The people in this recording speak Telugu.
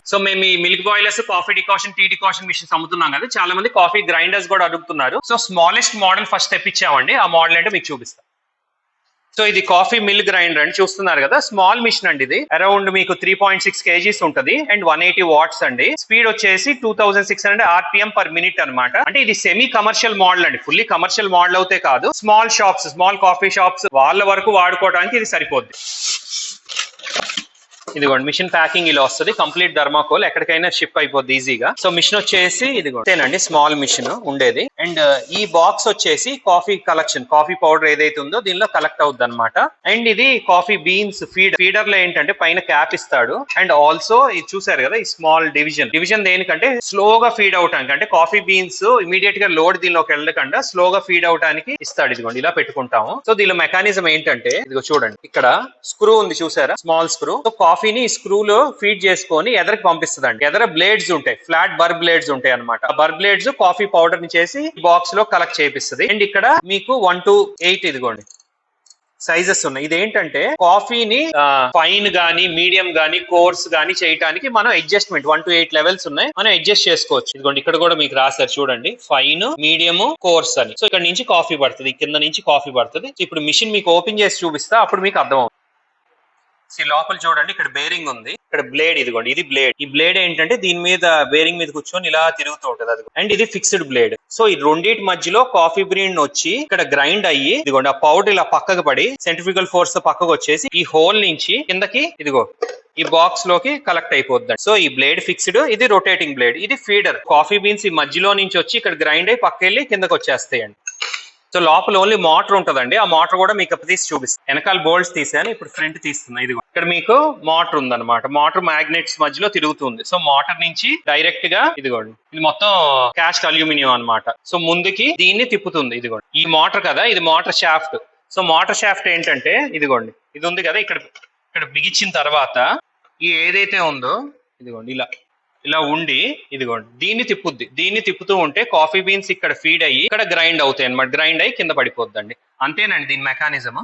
సో మేము ఈ milk boilers, coffee decoction, tea decoction machines అమ్ముతున్నాం కదా, చాలా మంది కాఫీ గ్రైండర్స్ కూడా అడుగుతున్నారు. సో స్మాలెస్ట్ మోడల్ ఫస్ట్ తెప్పించామండి. ఆ మోడల్ అంటే మీకు చూపిస్తాం. సో ఇది కాఫీ మిల్ గ్రైండర్ అండి, చూస్తున్నారు కదా, స్మాల్ మిషన్ అండి. ఇది అరౌండ్ మీకు 3.6 kgs ఉంటది అండ్ 180 watts అండి. స్పీడ్ వచ్చేసి 2600 RPM per minute అనమాట. అంటే ఇది సెమీ కమర్షియల్ మోడల్ అండి, ఫుల్లీ కమర్షియల్ మోడల్ అవుతే కాదు. Small shops, small coffee shops వాళ్ళ వరకు వాడుకోవడానికి ఇది సరిపోద్ది. ఇదిగోండి మిషన్ ప్యాకింగ్ ఇలా వస్తుంది, కంప్లీట్ థర్మాకోల్, ఎక్కడికైనా షిప్ అయిపోద్ది ఈజీగా. సో మిషన్ వచ్చేసి ఇదిగోండి స్మాల్ మిషన్ ఉండేది. అండ్ ఈ బాక్స్ వచ్చేసి కాఫీ కలెక్షన్, కాఫీ పౌడర్ ఏదైతే ఉందో దీనిలో కలెక్ట్ అవుద్ది అనమాట. అండ్ ఇది కాఫీ బీన్స్ ఫీడర్ లో ఏంటంటే పైన క్యాప్ ఇస్తాడు. అండ్ ఆల్సో ఇది చూసారు కదా, ఈ స్మాల్ డివిజన్ దేనికంటే స్లోగా ఫీడ్ అవటానికి, అంటే కాఫీ బీన్స్ ఇమీడియట్ గా లోడ్ దీనిలోకి వెళ్ళకుండా స్లోగా ఫీడ్ అవటానికి ఇస్తాడు. ఇదిగోండి ఇలా పెట్టుకుంటాము. సో దీనిలో మెకానిజం ఏంటంటే ఇదిగో చూడండి, ఇక్కడ స్క్రూ ఉంది చూసారా, స్మాల్ స్క్రూ. సో కాఫీని స్క్రూ లో ఫీడ్ చేసుకొని ఎదరికి పంపిస్తుంది అండి. ఎదర బ్లేడ్స్ ఉంటాయి, ఫ్లాట్ బర్ బ్లేడ్స్ ఉంటాయి అనమాట. ఆ బర్ బ్లేడ్స్ కాఫీ పౌడర్ ని చేసి బాక్స్ లో కలెక్ట్ చేపిస్తుంది. అండ్ ఇక్కడ మీకు 1 to 8 ఇదిగోండి సైజెస్ ఉన్నాయి. ఇదేంటంటే కాఫీని ఫైన్ గానీ, మీడియం గానీ, కోర్స్ గానీ చేయడానికి మనం అడ్జస్ట్మెంట్ 1 to 8 లెవెల్స్ ఉన్నాయి, మనం అడ్జస్ట్ చేసుకోవచ్చు. ఇదిగోండి ఇక్కడ కూడా మీకు రాశారు చూడండి, ఫైన్, మీడియం, కోర్స్ అని. సో ఇక్కడ నుంచి కాఫీ పడుతుంది, కింద నుంచి కాఫీ పడుతుంది. ఇప్పుడు మిషన్ మీకు ఓపెన్ చేసి చూపిస్తా, అప్పుడు మీకు అర్థం అవుతుంది. లోపల చూడండి, ఇక్కడ బేరింగ్ ఉంది, ఇక్కడ బ్లేడ్, ఇదిగోండి ఇది బ్లేడ్. ఈ బ్లేడ్ ఏంటంటే దీని మీద బేరింగ్ మీద కూర్చొని ఇలా తిరుగుతూ ఉంటది అది. అండ్ ఇది ఫిక్స్డ్ బ్లేడ్. సో ఈ రెండింటి మధ్యలో కాఫీ బ్రీన్ వచ్చి ఇక్కడ గ్రైండ్ అయ్యి ఇదిగోండి ఆ పౌడర్ ఇలా పక్కకు పడి సెంట్రిఫ్యూగల్ ఫోర్స్ తో పక్కకు వచ్చేసి ఈ హోల్ నుంచి కిందకి ఇదిగో ఈ బాక్స్ లోకి కలెక్ట్ అయిపోద్ది. సో ఈ బ్లేడ్ ఫిక్స్డ్, ఇది రొటేటింగ్ బ్లేడ్, ఇది ఫీడర్. కాఫీ బీన్స్ ఈ మధ్యలో నుంచి వచ్చి ఇక్కడ గ్రైండ్ అయ్యి పక్కెళ్ళి కిందకి వచ్చేస్తాయండి. సో లోపల ఓన్లీ మోటార్ ఉంటదండి, ఆ మోటార్ కూడా మీకు తీసి చూపిస్తాను. వెనకాల బోల్ట్స్ తీసాను, ఇప్పుడు ఫ్రంట్ తీస్తున్నా. ఇది ఇక్కడ మీకు మోటార్ ఉందన్నమాట. మోటార్ మ్యాగ్నెట్స్ మధ్యలో తిరుగుతుంది. సో మోటార్ నుంచి డైరెక్ట్ గా ఇదిగోండి, ఇది మొత్తం క్యాస్ట్ అల్యూమినియం అన్నమాట. సో ముందుకి దీన్ని తిప్పుతుంది. ఇదిగోండి ఈ మోటార్ కదా, ఇది motor shaft. So motor shaft ఏంటంటే ఇదిగోండి ఇది ఉంది కదా, ఇక్కడ బిగించిన తర్వాత ఈ ఏదైతే ఉందో ఇదిగోండి ఇలా ఉండి ఇదిగోండి దీన్ని తిప్పుతూ ఉంటే కాఫీ బీన్స్ ఇక్కడ ఫీడ్ అయ్యి ఇక్కడ గ్రైండ్ అవుతాయి అన్నమాట. గ్రైండ్ అయ్యి కింద పడిపోద్దండి. అంతేనండి దీని మెకానిజం.